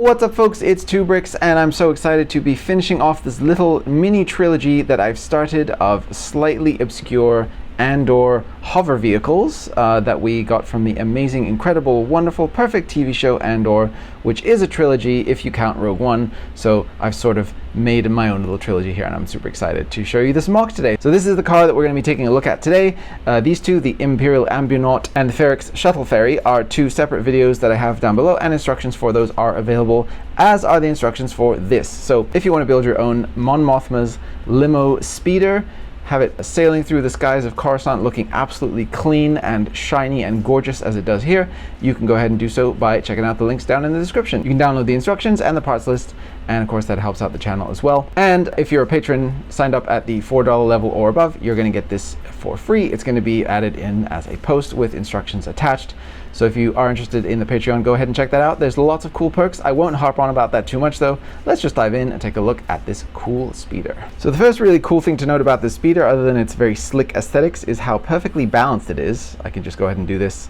What's up folks, it's 2Bricks and I'm so excited to be finishing off this little mini trilogy that I've started of slightly obscure Andor hover vehicles that we got from the amazing, incredible, wonderful, perfect TV show Andor, which is a trilogy if you count Rogue One. So I've sort of made my own little trilogy here and I'm super excited to show you this mock today. So this is the car that we're going to be taking a look at today. These two, the Imperial Ambunaut and the Ferrix Shuttle Ferry, are two separate videos that I have down below, and instructions for those are available, as are the instructions for this. So if you want to build your own Mon Mothma's Limospeeder, have it sailing through the skies of Coruscant looking absolutely clean and shiny and gorgeous as it does here, you can go ahead and do so by checking out the links down in the description. You can download the instructions and the parts list, and of course that helps out the channel as well. And if you're a patron signed up at the $4 level or above, you're going to get this for free. It's going to be added in as a post with instructions attached. So if you are interested in the Patreon, go ahead and check that out. There's lots of cool perks. I won't harp on about that too much though. Let's just dive in and take a look at this cool speeder. So the first really cool thing to note about this speeder, other than its very slick aesthetics, is how perfectly balanced it is. I can just go ahead and do this.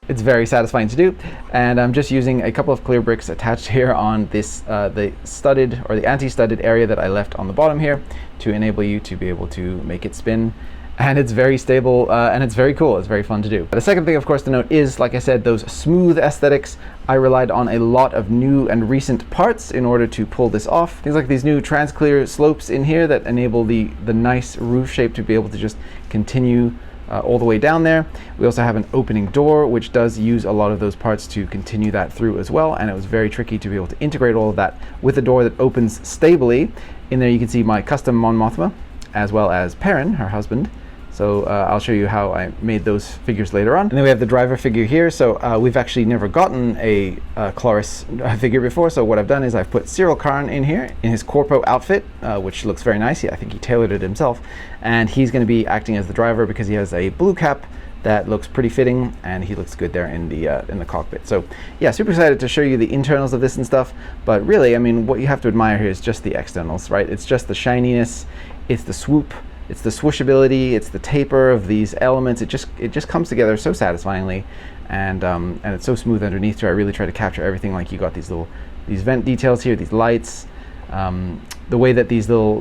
It's very satisfying to do, and I'm just using a couple of clear bricks attached here on this the studded or the anti-studded area that I left on the bottom here to enable you to be able to make it spin. And it's very stable and it's very cool. It's very fun to do. The second thing, of course, to note is, like I said, those smooth aesthetics. I relied on a lot of new and recent parts in order to pull this off. Things like these new trans-clear slopes in here that enable the nice roof shape to be able to just continue all the way down there. We also have an opening door, which does use a lot of those parts to continue that through as well. And it was very tricky to be able to integrate all of that with a door that opens stably. In there you can see my custom Mon Mothma, as well as Perrin, her husband. So I'll show you how I made those figures later on. And then we have the driver figure here. So we've actually never gotten a Cloris figure before. So what I've done is I've put Cyril Karn in here in his Corpo outfit, which looks very nice. I think he tailored it himself. And he's going to be acting as the driver because he has a blue cap that looks pretty fitting, and he looks good there in the cockpit. So yeah, super excited to show you the internals of this and stuff. But really, I mean, what you have to admire here is just the externals, right? It's just the shininess, it's the swoop, it's the swooshability, it's the taper of these elements. It just comes together so satisfyingly, and it's so smooth underneath too. I really try to capture everything. Like, you got these vent details here, these lights, the way that these little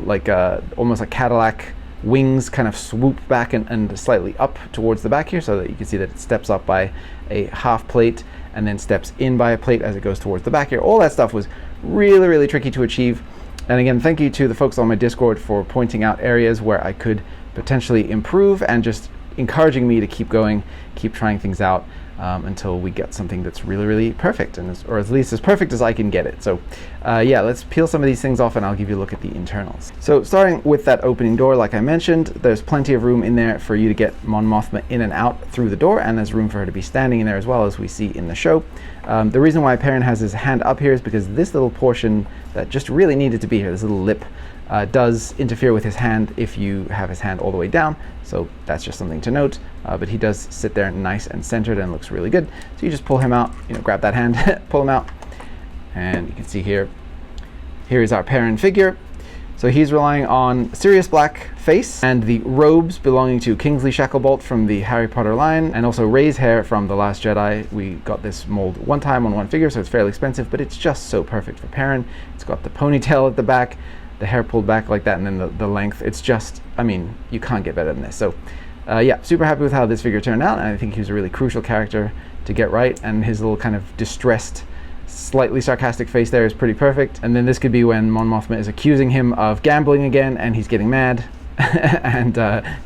almost like Cadillac wings kind of swoop back and slightly up towards the back here, so that you can see that it steps up by a half plate and then steps in by a plate as it goes towards the back here. All that stuff was really, really tricky to achieve. And again, thank you to the folks on my Discord for pointing out areas where I could potentially improve and just encouraging me to keep going, keep trying things out until we get something that's really, really perfect, or at least as perfect as I can get it. So yeah, let's peel some of these things off and I'll give you a look at the internals. So starting with that opening door, like I mentioned, there's plenty of room in there for you to get Mon Mothma in and out through the door, and there's room for her to be standing in there as well, as we see in the show. The reason why Perrin has his hand up here is because this little portion that just really needed to be here, this little lip, does interfere with his hand if you have his hand all the way down. So that's just something to note. But he does sit there nice and centered and looks really good. So you just pull him out, grab that hand, pull him out, and you can see here is our Perrin figure. So he's relying on Sirius Black face and the robes belonging to Kingsley Shacklebolt from the Harry Potter line, and also Rey's hair from The Last Jedi. We got this mold one time on one figure, so it's fairly expensive, but it's just so perfect for Perrin. It's got the ponytail at the back, the hair pulled back like that, and then the length. It's just, I mean, you can't get better than this. So yeah, super happy with how this figure turned out, and I think he was a really crucial character to get right, and his little kind of distressed, slightly sarcastic face there is pretty perfect. And then this could be when Mon Mothma is accusing him of gambling again and he's getting mad and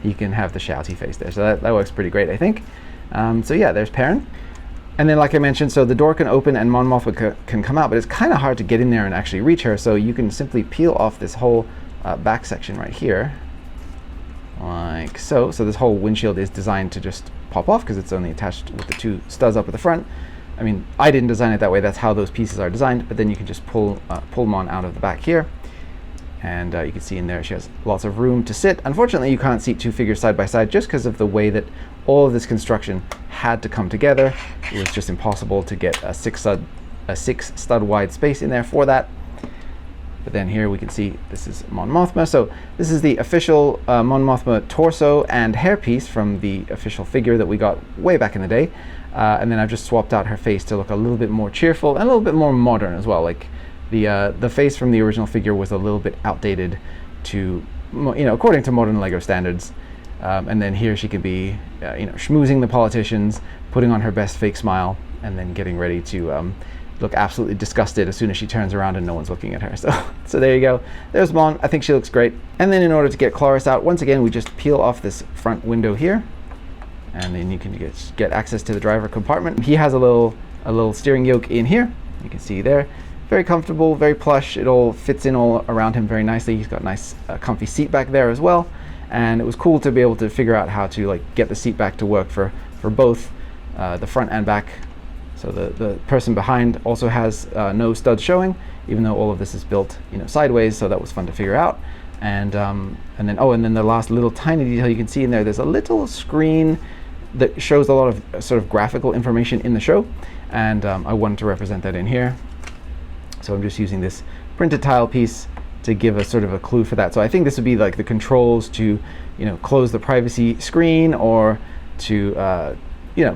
he can have the shouty face there. So that works pretty great, I think. So yeah, there's Perrin. And then, like I mentioned, so the door can open and Mon Mothma can come out, but it's kind of hard to get in there and actually reach her. So you can simply peel off this whole back section right here, like so. So this whole windshield is designed to just pop off because it's only attached with the two studs up at the front. I mean, I didn't design it that way. That's how those pieces are designed. But then you can just pull Mon out of the back here. And you can see in there she has lots of room to sit. Unfortunately, you can't seat two figures side by side just because of the way that all of this construction had to come together. It was just impossible to get a six stud wide space in there for that. But then here we can see this is Mon Mothma. So this is the official Mon Mothma torso and hairpiece from the official figure that we got way back in the day. And then I've just swapped out her face to look a little bit more cheerful and a little bit more modern as well. Like the face from the original figure was a little bit outdated to, according to modern Lego standards. And then here she could be, schmoozing the politicians, putting on her best fake smile, and then getting ready to look absolutely disgusted as soon as she turns around and no one's looking at her. So there you go. There's Mon. I think she looks great. And then in order to get Cloris out, once again, we just peel off this front window here, and then you can get access to the driver compartment. He has a little steering yoke in here. You can see there. Very comfortable, very plush. It all fits in all around him very nicely. He's got a nice comfy seat back there as well. And it was cool to be able to figure out how to get the seat back to work for both the front and back. So the person behind also has no studs showing, even though all of this is built sideways. So that was fun to figure out. And then the last little tiny detail you can see in there. There's a little screen that shows a lot of sort of graphical information in the show, and I wanted to represent that in here. So I'm just using this printed tile piece to give a sort of a clue for that. So I think this would be like the controls to close the privacy screen, or to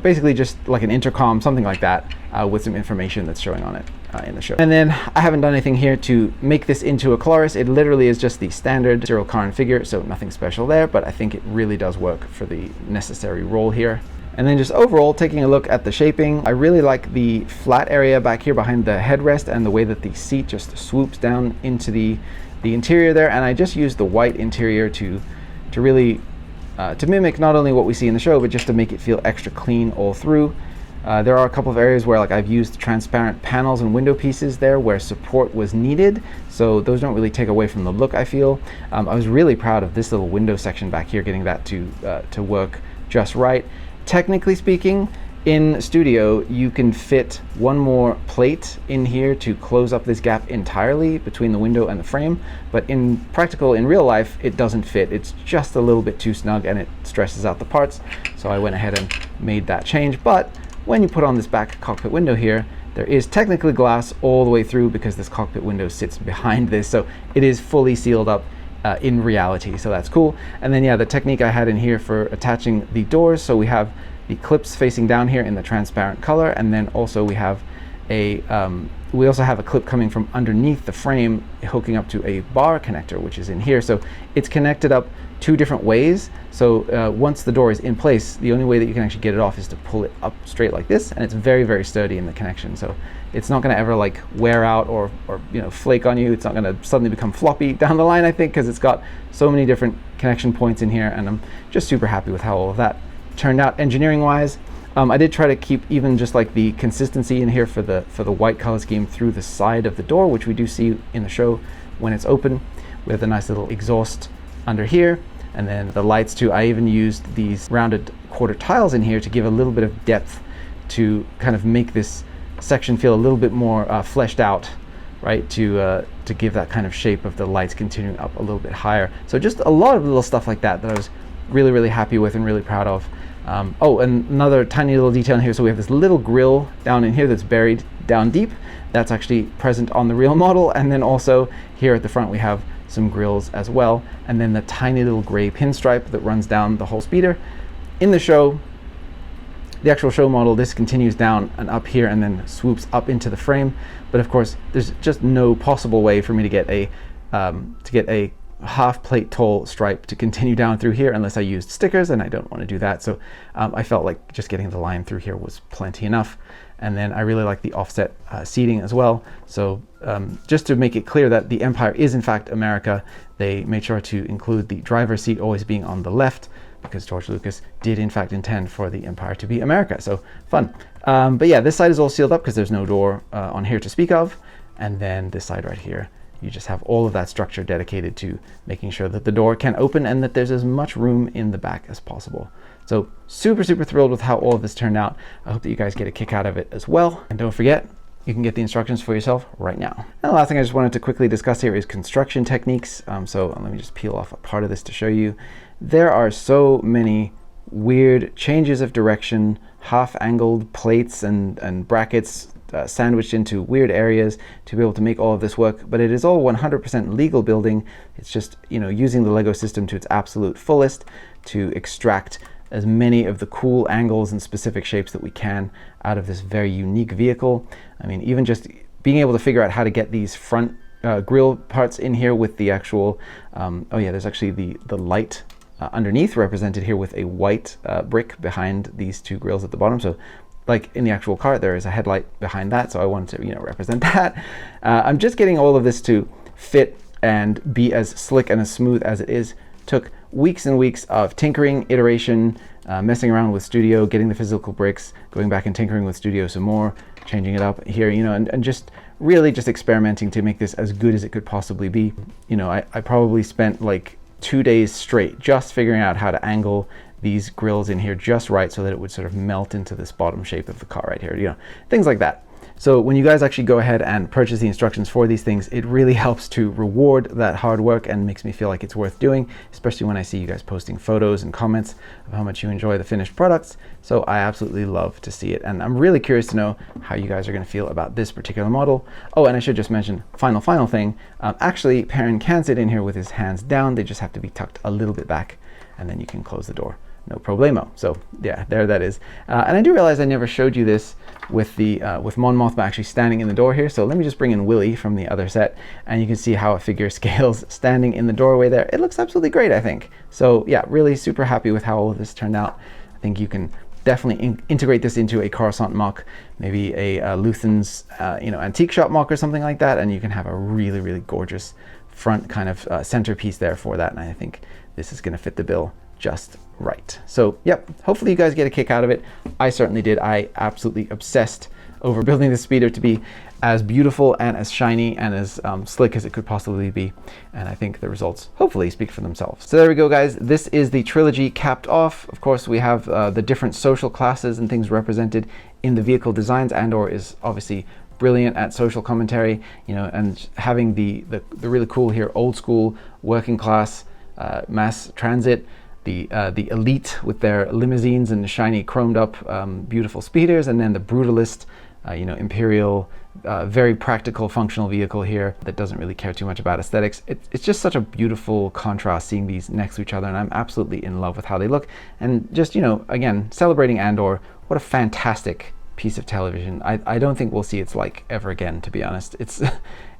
basically just like an intercom, something like that, with some information that's showing on it in the show. And then I haven't done anything here to make this into a Cloris. It literally is just the standard Cyril Karn figure, so nothing special there, but I think it really does work for the necessary role here. And then just overall, taking a look at the shaping, I really like the flat area back here behind the headrest and the way that the seat just swoops down into the interior there. And I just used the white interior to really to mimic not only what we see in the show, but just to make it feel extra clean all through. There are a couple of areas where I've used transparent panels and window pieces there where support was needed, so those don't really take away from the look, I feel. I was really proud of this little window section back here, getting that to work just right. Technically speaking, in studio you can fit one more plate in here to close up this gap entirely between the window and the frame, but in real life it doesn't fit. It's just a little bit too snug and it stresses out the parts, so I went ahead and made that change. But when you put on this back cockpit window here, there is technically glass all the way through because this cockpit window sits behind this, so it is fully sealed up in reality, so that's cool. And then the technique I had in here for attaching the doors, so we have the clips facing down here in the transparent color, and then also we have a clip coming from underneath the frame hooking up to a bar connector, which is in here. So it's connected up two different ways. So once the door is in place, the only way that you can actually get it off is to pull it up straight like this, and it's very, very sturdy in the connection. So it's not going to ever wear out or flake on you. It's not going to suddenly become floppy down the line, I think, because it's got so many different connection points in here, and I'm just super happy with how all of that turned out engineering wise. I did try to keep even just the consistency in here for the white color scheme through the side of the door, which we do see in the show when it's open, with a nice little exhaust under here. And then the lights too, I even used these rounded quarter tiles in here to give a little bit of depth to kind of make this section feel a little bit more fleshed out, right, to give that kind of shape of the lights continuing up a little bit higher. So just a lot of little stuff like that I was really, really happy with and really proud of. And another tiny little detail in here, so we have this little grill down in here that's buried down deep. That's actually present on the real model, and then also here at the front we have some grills as well, and then the tiny little gray pinstripe that runs down the whole speeder. In the show, the actual show model, this continues down and up here and then swoops up into the frame, but of course there's just no possible way for me to get a half plate tall stripe to continue down through here unless I used stickers, and I don't want to do that. So I felt like just getting the line through here was plenty enough. And then I really like the offset seating as well. So just to make it clear that the Empire is in fact America, they made sure to include the driver's seat always being on the left, because George Lucas did in fact intend for the Empire to be America. So fun. But yeah, this side is all sealed up because there's no door on here to speak of. And then this side right here, you just have all of that structure dedicated to making sure that the door can open and that there's as much room in the back as possible. So super, super thrilled with how all of this turned out. I hope that you guys get a kick out of it as well. And don't forget, you can get the instructions for yourself right now. And the last thing I just wanted to quickly discuss here is construction techniques. So let me just peel off a part of this to show you. There are so many weird changes of direction, half-angled plates and brackets sandwiched into weird areas to be able to make all of this work. But it is all 100% legal building. It's just, you know, using the Lego system to its absolute fullest to extract as many of the cool angles and specific shapes that we can out of this very unique vehicle. I mean, even just being able to figure out how to get these front grille parts in here with the actual, oh yeah, there's actually the light underneath represented here with a white brick behind these two grills at the bottom. So like in the actual car, there is a headlight behind that. So I wanted to, you know, represent that. I'm just getting all of this to fit and be as slick and as smooth as it is. Took weeks and weeks of tinkering, iteration, messing around with Studio, getting the physical bricks, going back and tinkering with Studio some more, changing it up here, you know, and just really just experimenting to make this as good as it could possibly be. You know, I probably spent like 2 days straight just figuring out how to angle these grills in here just right so that it would sort of melt into this bottom shape of the car right here, you know, things like that. So when you guys actually go ahead and purchase the instructions for these things, it really helps to reward that hard work and makes me feel like it's worth doing, especially when I see you guys posting photos and comments of how much you enjoy the finished products. So I absolutely love to see it. And I'm really curious to know how you guys are going to feel about this particular model. Oh, and I should just mention, final thing, actually Perrin can sit in here with his hands down. They just have to be tucked a little bit back, and then you can close the door. No problemo. So yeah, there that is. And I do realize I never showed you this with the with Mon Mothma actually standing in the door here. So let me just bring in Willy from the other set, and you can see how a figure scales standing in the doorway there. It looks absolutely great, I think. So yeah, really super happy with how all of this turned out. I think you can definitely integrate this into a Coruscant mock, maybe a Luthen's you know, antique shop mock or something like that, and you can have a really gorgeous front kind of centerpiece there for that. And I think this is going to fit the bill just right. So yep, hopefully you guys get a kick out of it. I certainly did. I absolutely obsessed over building this speeder to be as beautiful and as shiny and as slick as it could possibly be. And I think the results hopefully speak for themselves. So there we go, guys. This is the trilogy capped off. Of course, we have the different social classes and things represented in the vehicle designs. Andor is obviously brilliant at social commentary, you know, and having the really cool here, old school, working class, mass transit, the elite with their limousines and shiny chromed up beautiful speeders, and then the brutalist, you know, imperial, very practical functional vehicle here that doesn't really care too much about aesthetics. It's just such a beautiful contrast seeing these next to each other, and I'm absolutely in love with how they look. And just, you know, again, celebrating Andor, what a fantastic piece of television. I don't think we'll see its like ever again, to be honest.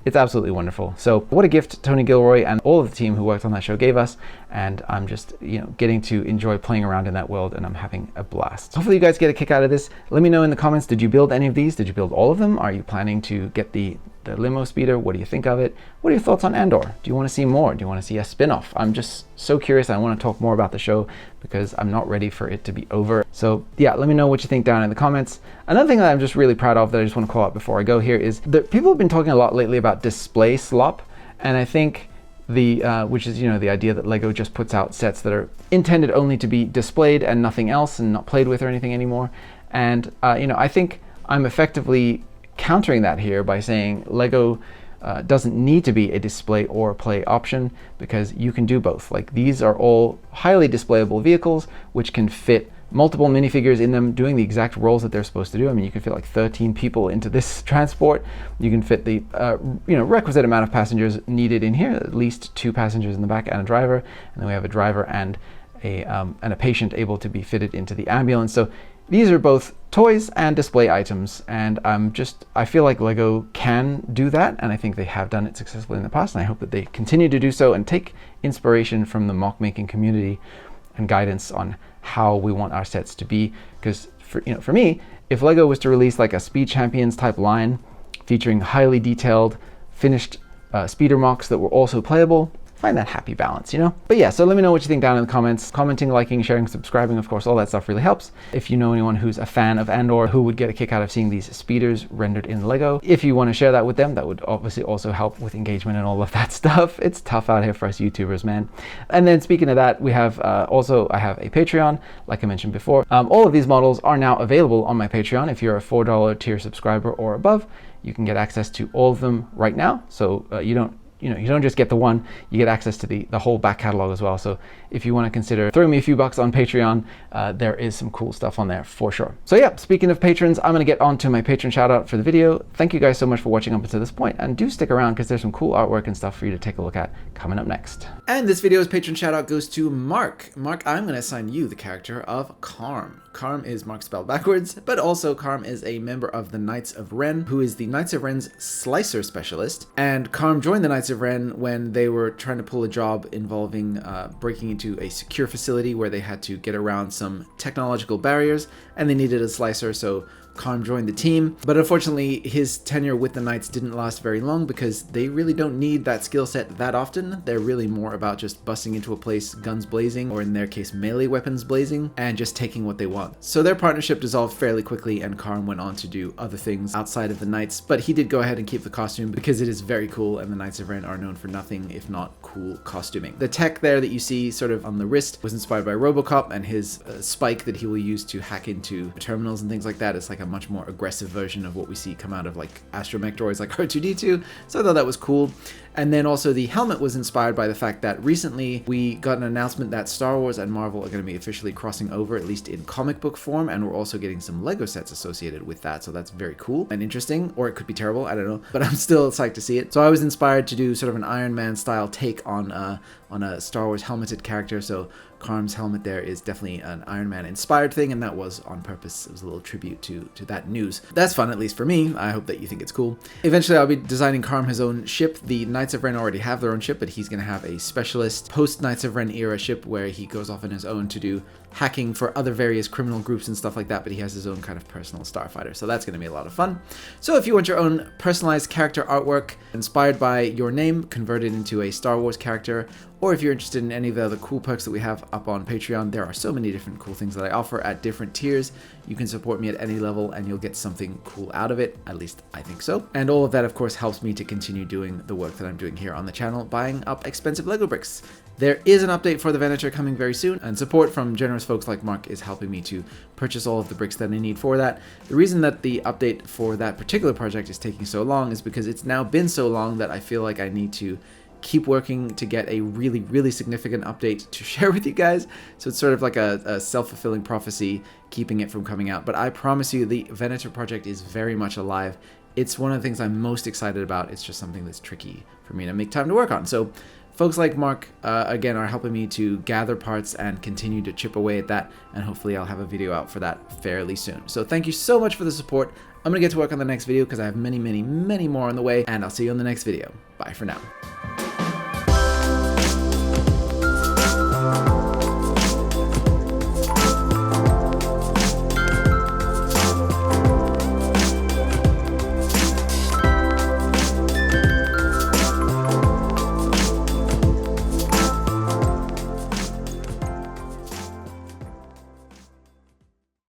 It's absolutely wonderful. So what a gift Tony Gilroy and all of the team who worked on that show gave us, and I'm just, you know, getting to enjoy playing around in that world, and I'm having a blast. Hopefully you guys get a kick out of this. Let me know in the comments, did you build any of these? Did you build all of them? Are you planning to get the Limospeeder? What do you think of it? What are your thoughts on Andor? Do you want to see more? Do you want to see a spin-off? I'm just so curious. I want to talk more about the show because I'm not ready for it to be over. So yeah, let me know what you think down in the comments. Another thing that I'm just really proud of that I just want to call out before I go here is that people have been talking a lot lately about display slop, and I think which is, you know, the idea that Lego just puts out sets that are intended only to be displayed and nothing else, and not played with or anything anymore. And you know, I think I'm effectively countering that here by saying Lego doesn't need to be a display or play option, because you can do both. Like, these are all highly displayable vehicles which can fit multiple minifigures in them doing the exact roles that they're supposed to do. I mean, you can fit like 13 people into this transport. You can fit the you know, requisite amount of passengers needed in here, at least 2 passengers in the back and a driver, and then we have a driver and a patient able to be fitted into the ambulance. So these are both toys and display items, and I feel like Lego can do that, and I think they have done it successfully in the past, and I hope that they continue to do so and take inspiration from the mock making community and guidance on how we want our sets to be. Because for me, if Lego was to release like a Speed Champions type line featuring highly detailed finished speeder mocks that were also playable, find that happy balance, you know? But yeah, so let me know what you think down in the comments. Commenting, liking, sharing, subscribing, of course, all that stuff really helps. If you know anyone who's a fan of Andor who would get a kick out of seeing these speeders rendered in Lego, if you want to share that with them, that would obviously also help with engagement and all of that stuff. It's tough out here for us YouTubers, man. And then speaking of that, we have I have a Patreon, like I mentioned before. All of these models are now available on my Patreon. If you're a $4 tier subscriber or above, you can get access to all of them right now. So you don't you don't just get the one, you get access to the whole back catalog as well. So if you want to consider throwing me a few bucks on Patreon, there is some cool stuff on there for sure. So yeah, speaking of patrons, I'm going to get on to my patron shout out for the video. Thank you guys so much for watching up until this point, and do stick around because there's some cool artwork and stuff for you to take a look at coming up next. And this video's patron shout out goes to Mark. Mark, I'm going to assign you the character of Karm. Karm is Mark spelled backwards, but also Karm is a member of the Knights of Ren, who is the Knights of Ren's slicer specialist. And Karm joined the Knights of Ren when they were trying to pull a job involving breaking into a secure facility where they had to get around some technological barriers, and they needed a slicer, so Karm joined the team. But unfortunately, his tenure with the Knights didn't last very long because they really don't need that skill set that often. They're really more about just busting into a place, guns blazing, or in their case, melee weapons blazing, and just taking what they want. So their partnership dissolved fairly quickly, and Karm went on to do other things outside of the Knights, but he did go ahead and keep the costume because it is very cool, and the Knights of Ren are known for nothing if not cool costuming. The tech there that you see sort of on the wrist was inspired by RoboCop, and his spike that he will use to hack into terminals and things like that is like a much more aggressive version of what we see come out of like astromech droids like R2-D2, so I thought that was cool. And then also the helmet was inspired by the fact that recently we got an announcement that Star Wars and Marvel are going to be officially crossing over, at least in comic book form, and we're also getting some Lego sets associated with that, so that's very cool and interesting, or it could be terrible, I don't know, but I'm still psyched to see it. So I was inspired to do sort of an Iron Man style take on a Star Wars helmeted character, so Karm's helmet there is definitely an Iron Man inspired thing, and that was on purpose. It was a little tribute to that news. That's fun, at least for me. I hope that you think it's cool. Eventually I'll be designing Karm his own ship. The Knights of Ren already have their own ship, but he's going to have a specialist post Knights of Ren era ship where he goes off on his own to do hacking for other various criminal groups and stuff like that, but he has his own kind of personal starfighter, so that's going to be a lot of fun. So if you want your own personalized character artwork inspired by your name converted into a Star Wars character, or if you're interested in any of the other cool perks that we have up on Patreon, there are so many different cool things that I offer at different tiers. You can support me at any level and you'll get something cool out of it, at least I think so. And all of that of course helps me to continue doing the work that I'm doing here on the channel, buying up expensive Lego bricks. There is an update for the Venator coming very soon, and support from generous folks like Mark is helping me to purchase all of the bricks that I need for that. The reason that the update for that particular project is taking so long is because it's now been so long that I feel like I need to keep working to get a really, really significant update to share with you guys. So it's sort of like a self-fulfilling prophecy keeping it from coming out. But I promise you the Venator project is very much alive. It's one of the things I'm most excited about. It's just something that's tricky for me to make time to work on. So folks like Mark, again, are helping me to gather parts and continue to chip away at that, and hopefully I'll have a video out for that fairly soon. So thank you so much for the support. I'm going to get to work on the next video because I have many, many, many more on the way, and I'll see you on the next video. Bye for now.